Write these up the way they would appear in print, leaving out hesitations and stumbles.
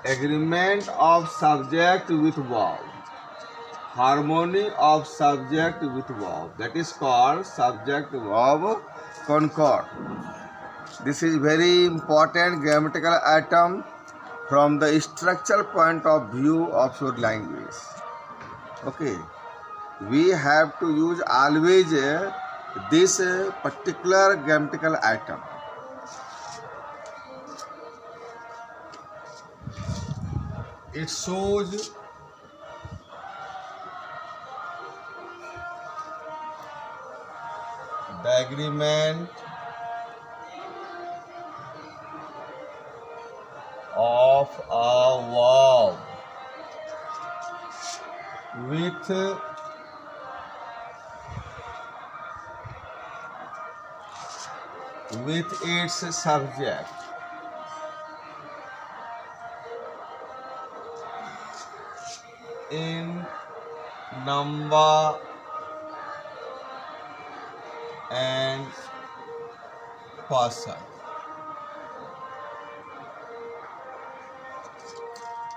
agreement of subject with verb, harmony of subject with verb, that is called subject verb concord. This is very important grammatical item from the structural point of view of your language. Okay, we have to use always this particular grammatical item. It shows the agreement of a verb with its subject. In number and person.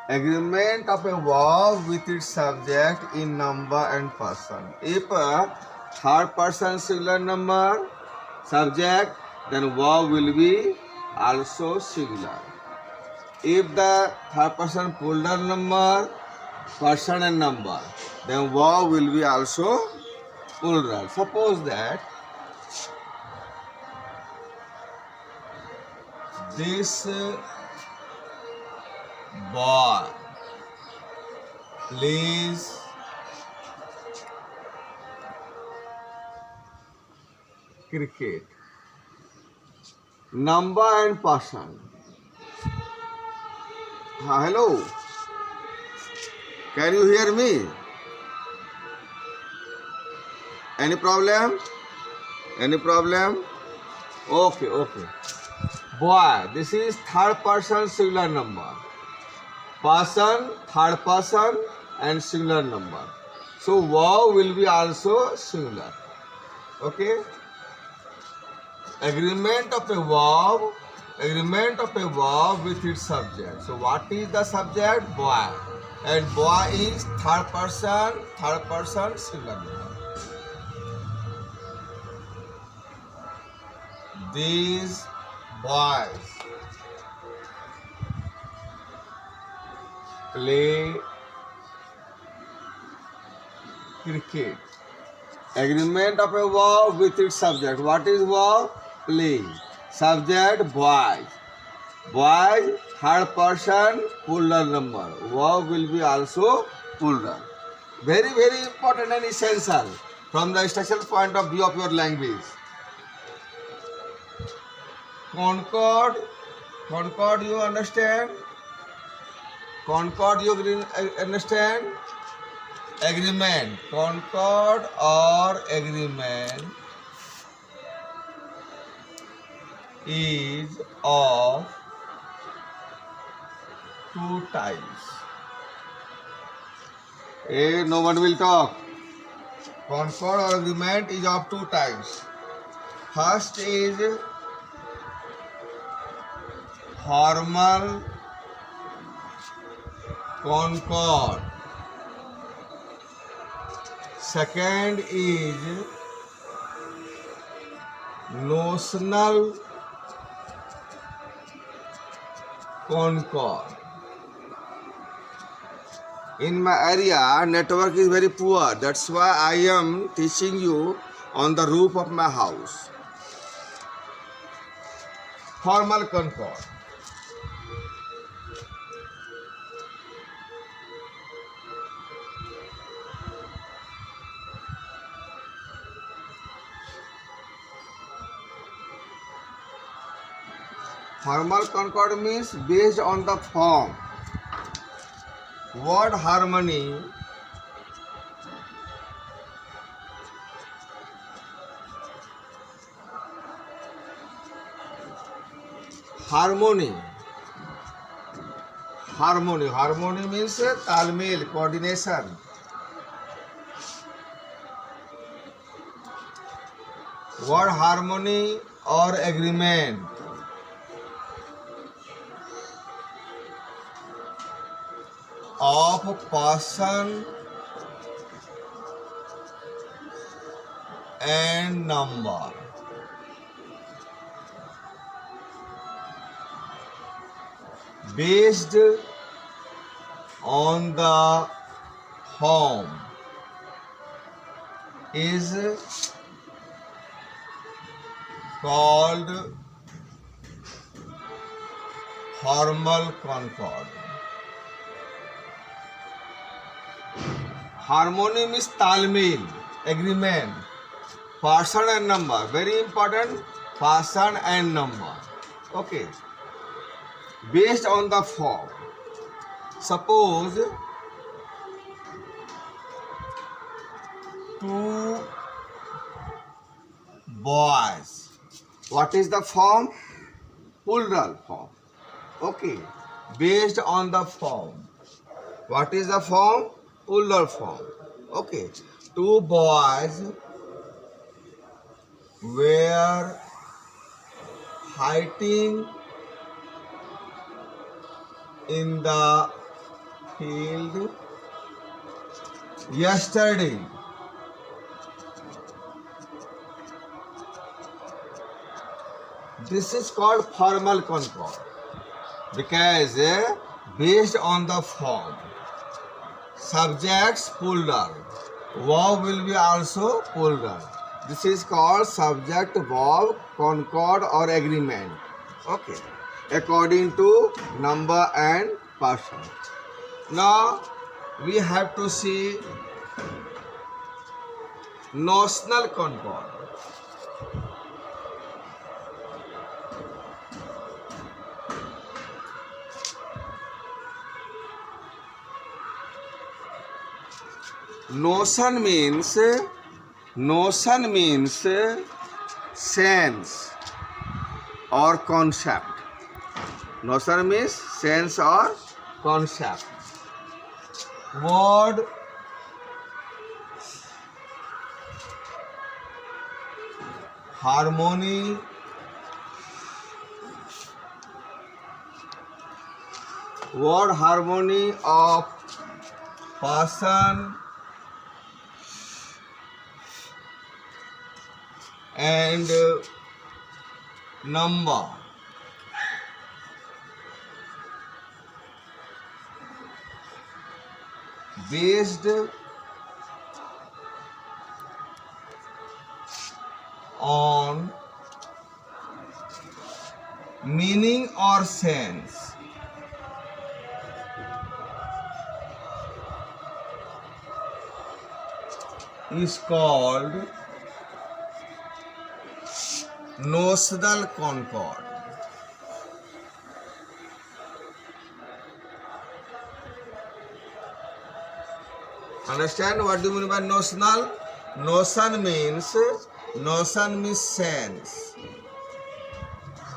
Agreement of a verb with its subject in number and person. If a third person singular number subject, then verb will be also singular. If the third person plural number, person and number, then verb will be also plural. Suppose that this boy plays cricket. Number and person. Hello. Can you hear me? Any problem? Any problem? Okay, okay. Boy, this is third person singular number. Person, third person and singular number. So verb will be also singular. Okay? Agreement of a verb with its subject. So what is the subject? Boy. And boy is third person singular number. These boys play cricket. Agreement of a verb with its subject. What is verb? Play. Subject boys. Boys, third person, plural number. Verb will be also plural. Very, very important and essential from the structural point of view of your language. Concord, you understand? Concord, you understand? Agreement, concord or agreement is of two types. No one will talk. Concord or agreement is of two types. First is formal concord. Second is notional concord. In my area, network is very poor. That's why I am teaching you on the roof of my house. Formal concord. Formal concord means based on the form. Word harmony harmony means talmel, coordination. Word harmony or agreement of person and number. Based on the form is called formal concord. Harmony means talmeil, agreement. Person and number, very important. Person and number. Okay. Based on the form. Suppose two boys. What is the form? Plural form. Okay. Based on the form. What is the form? Plural form. Okay. Two boys were fighting in the field yesterday. This is called formal concord because based on the form, subjects plural, verb will be also plural. This is called subject verb concord or agreement. Okay, according to number and person. Now we have to see notional concord. Notion means sense or concept. Notion means sense or concept. Word harmony of person and number. Based on meaning or sense. Is called notional concord. Understand what do you mean by notional? Notion means sense.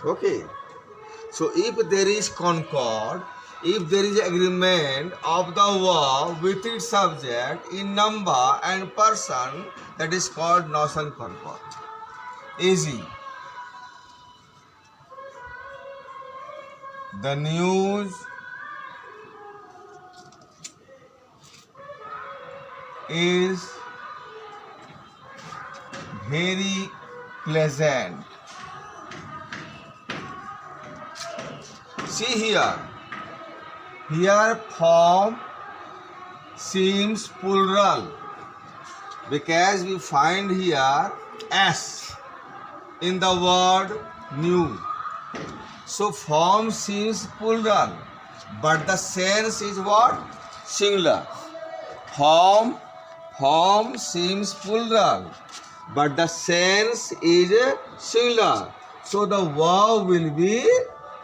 Okay. So if there is concord, if there is agreement of the verb with its subject in number and person, that is called notional concord. Easy. The news is very pleasant. See here form seems plural because we find here s in the word new. So form seems plural, but the sense is what? Singular. Form seems plural, but the sense is singular. So the verb will be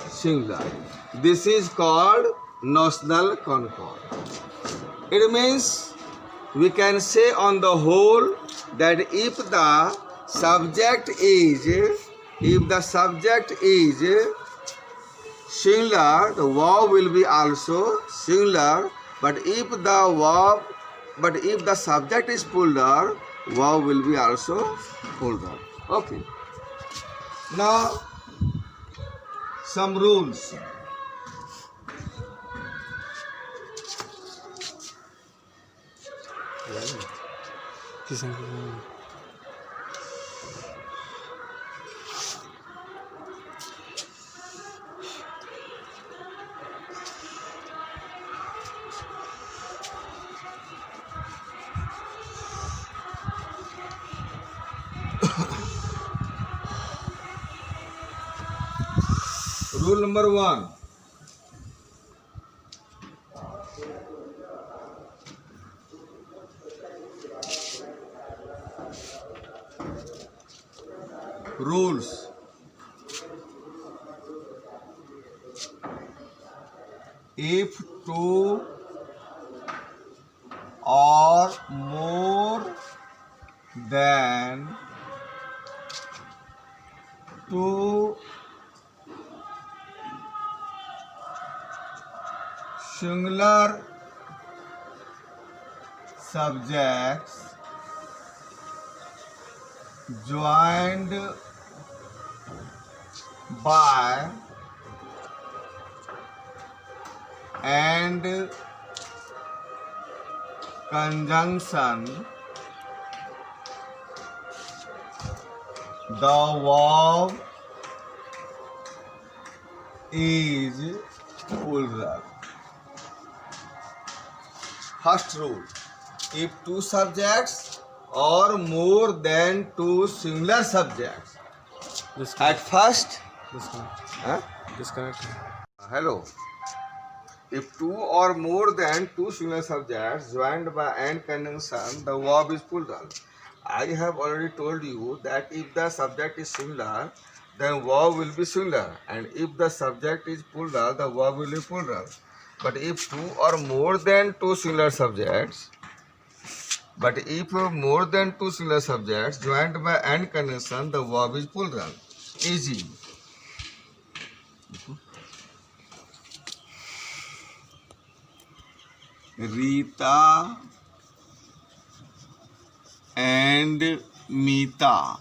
singular. This is called notional concord. It means we can say on the whole that if the subject is singular, the verb will be also singular. But if the subject is plural, verb will be also plural. Okay. Now some rules. Rule number 1. Rules. If two or more than two singular subjects joined by and conjunction, the verb is plural. First rule: if two subjects or more than two singular subjects at first hello. If two or more than two singular subjects joined by and conjunction, the verb is plural. I have already told you that if the subject is singular, then verb will be singular, and if the subject is plural, the verb will be plural. But if two or more than two singular subjects, joined by and conjunction, the verb is plural. Easy. Rita and Mita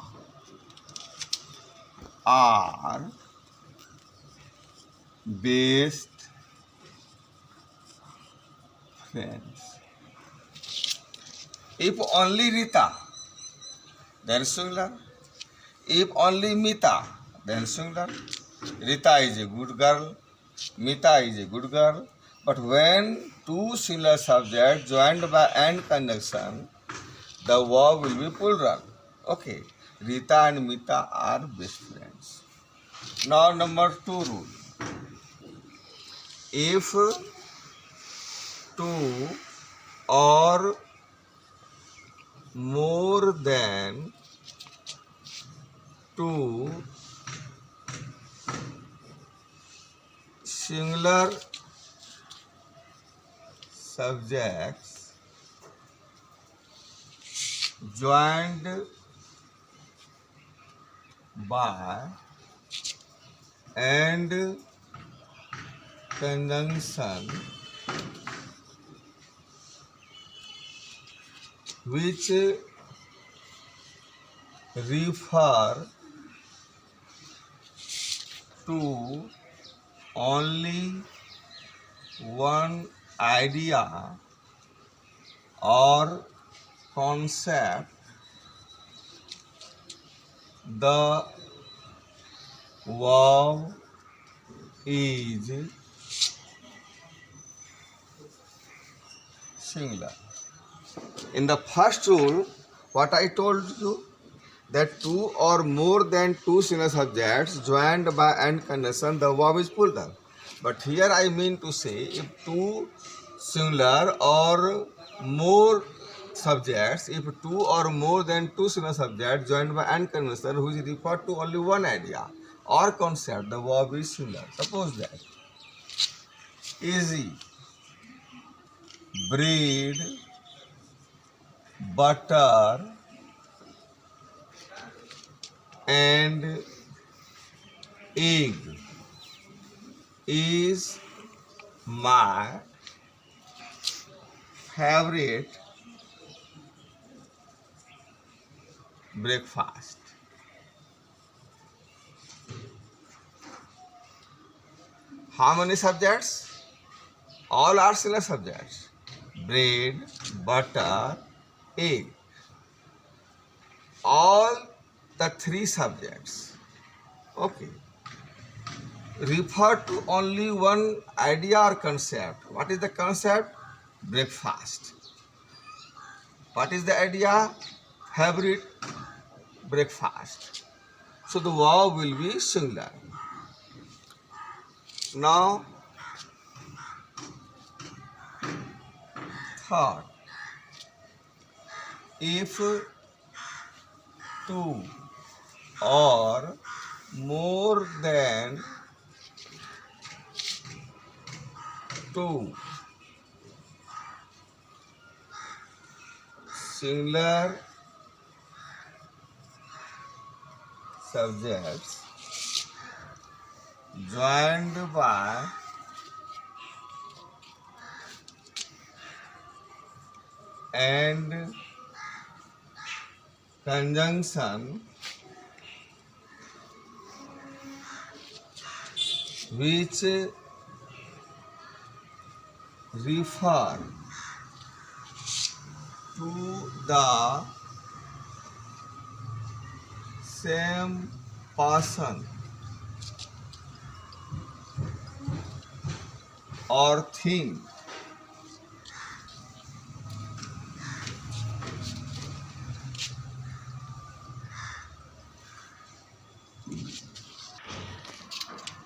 are best friends. If only Rita, then singular. If only Mita, then singular. Rita is a good girl, Mita is a good girl. But when two singular subjects joined by and conjunction, the verb will be plural. Okay, Rita and Mita are best friends. Now number 2 rule. If two or more than two singular subjects joined by and conjunction, which refer to only one idea or concept, the verb is singular. In the first rule, what I told you, that two or more than two singular subjects joined by and conjunction, the verb is plural. But here I mean to say, if two singular or more subjects, if two or more than two singular subjects joined by and conjunction, which refer to only one idea or concept, the verb is singular. Suppose that easy, bread, butter, and egg is my favorite breakfast. How many subjects? All are singular subjects. Bread, butter, egg. all the three subjects, okay, refer to only one idea or concept. What is the concept? Breakfast. What is the idea? Favorite? Breakfast. So the verb will be singular. Now, third, if two or more than two singular subjects joined by and conjunction which refer to the same person or thing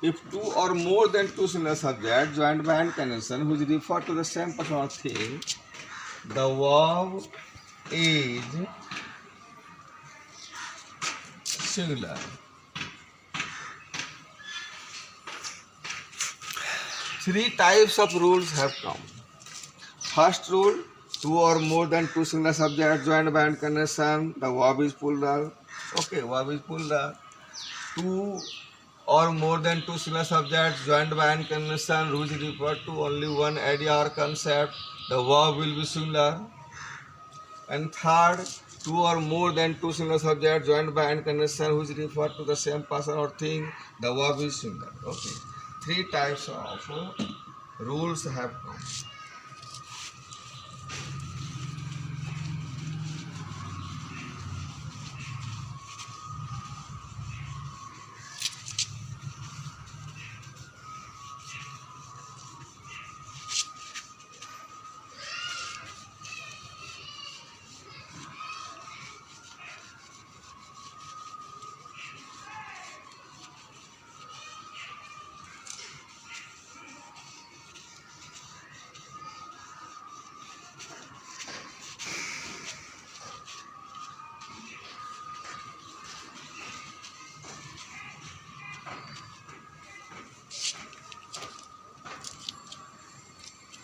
if two or more than two similar subjects joined by and conjunction which refer to the same person or thing, the verb is singular. Three types of rules have come. First rule, two or more than two singular subjects joined by and conjunction, the verb is plural. Okay, verb is plural. Two or more than two singular subjects joined by and conjunction which refer to only one idea or concept, the verb will be singular. And third, two or more than two singular subjects joined by and conjunction which refer to the same person or thing, the verb is singular. Okay, three types of rules have come.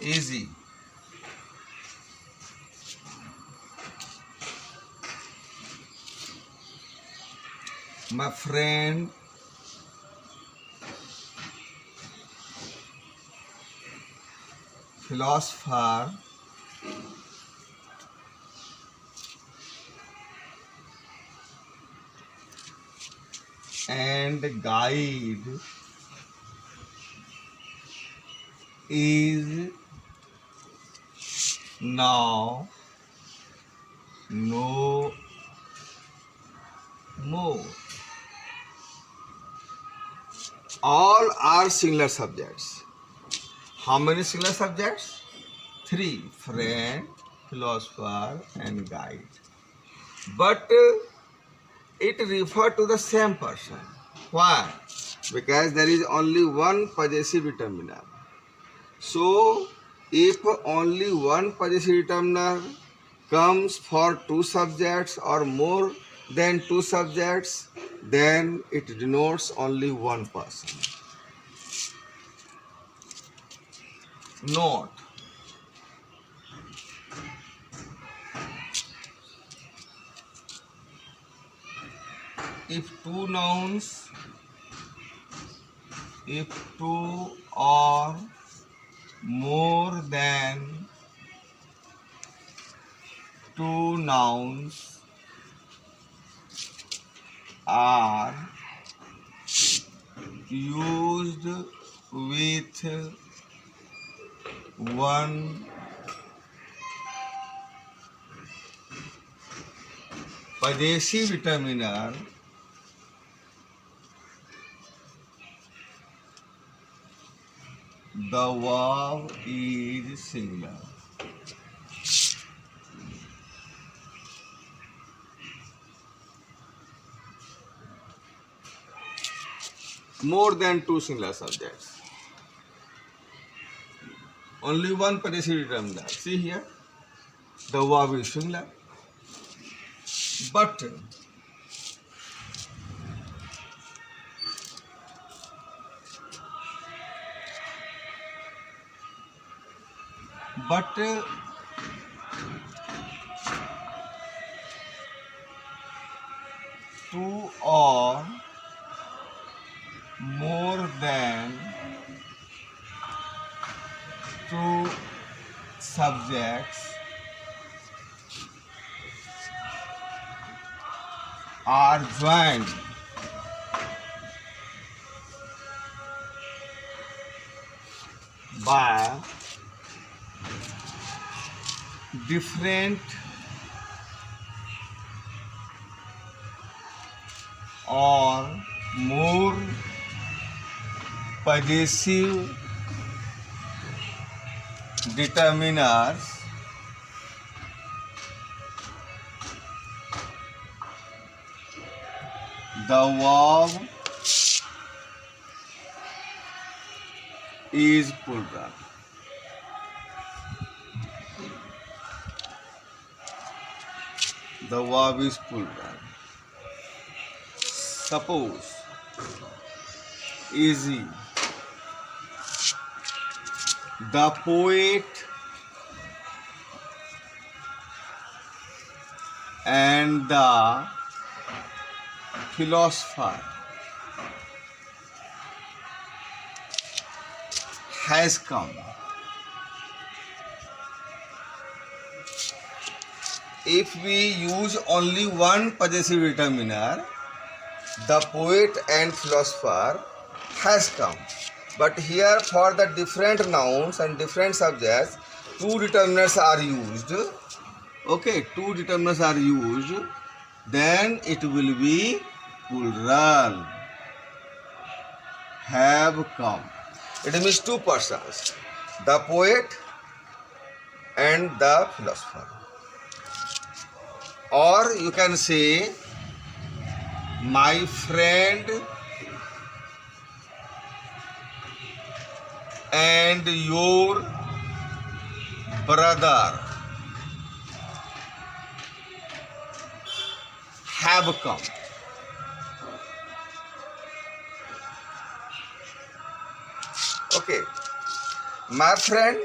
Easy. My friend philosopher and guide is now no more. All are singular subjects. How many singular subjects? Three: friend, philosopher, and guide. But it refers to the same person. Why? Because there is only one possessive determiner. So, if only one possessive determiner comes for two subjects or more than two subjects, then it denotes only one person. Note: if two nouns, if two or more than two nouns are used with one possessive determiner the verb is singular. More than two singular subjects. Only one possessive determiner. See here, the verb is singular. But two or more than two subjects are joined by different or more possessive determiners, the verb is plural. The verb is plural. Suppose, easy. The poet and the philosopher has come. If we use only one possessive determiner, the poet and philosopher has come. But here for the different nouns and different subjects, two determiners are used. Okay, two determiners are used. Then it will be plural. Have come. It means two persons, the poet and the philosopher. Or you can say, my friend and your brother have come. Okay, my friend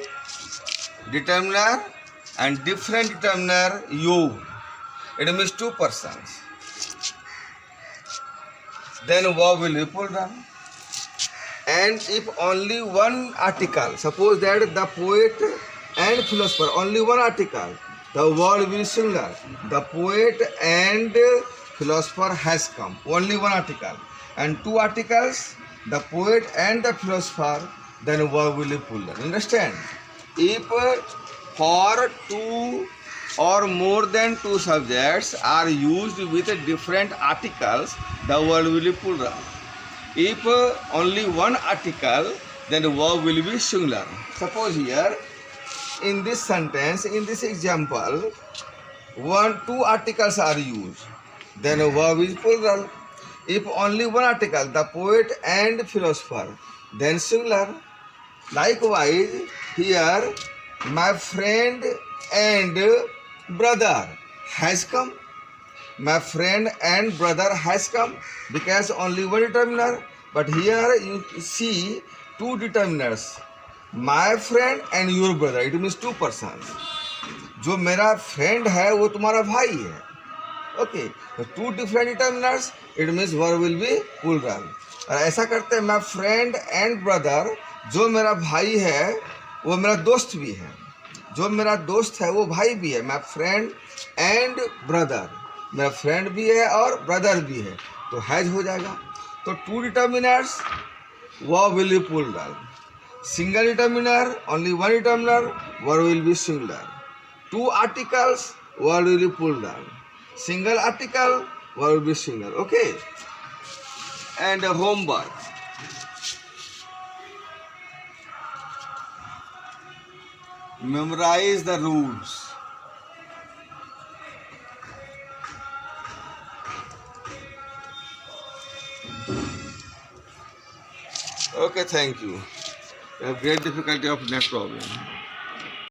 determiner and different determiner you. It means two persons. Then verb will be plural. And if only one article, suppose that the poet and philosopher, only one article, the word will be singular. The poet and philosopher has come. Only one article. And two articles, the poet and the philosopher, then verb will be plural. Understand? If for two or more than two subjects are used with different articles, the word will be plural. If only one article, then the verb will be singular. Suppose here, in this sentence, in this example, two articles are used, then a verb is plural. If only one article, the poet and philosopher, then singular. Likewise, here, my friend and brother has come. My friend and brother has come because only one determiner. But here you see two determiners. My friend and your brother. It means two persons. जो मेरा friend है वो तुम्हारा भाई है. Okay. So two different determiners. It means verb will be plural. और ऐसा करते हैं, my friend and brother. जो मेरा भाई है वो मेरा दोस्त भी है. जो मेरा दोस्त है वो भाई भी है. My friend and brother. मेरा फ्रेंड भी है और ब्रदर भी है, तो हैज हो जाएगा. तो two determiners verb will be plural. Single determiner only one determiner verb will be singular. Two articles verb will be plural. Single article, verb will be single. Okay. And homework. Memorize the rules. Okay, thank you. You have great difficulty of net problem.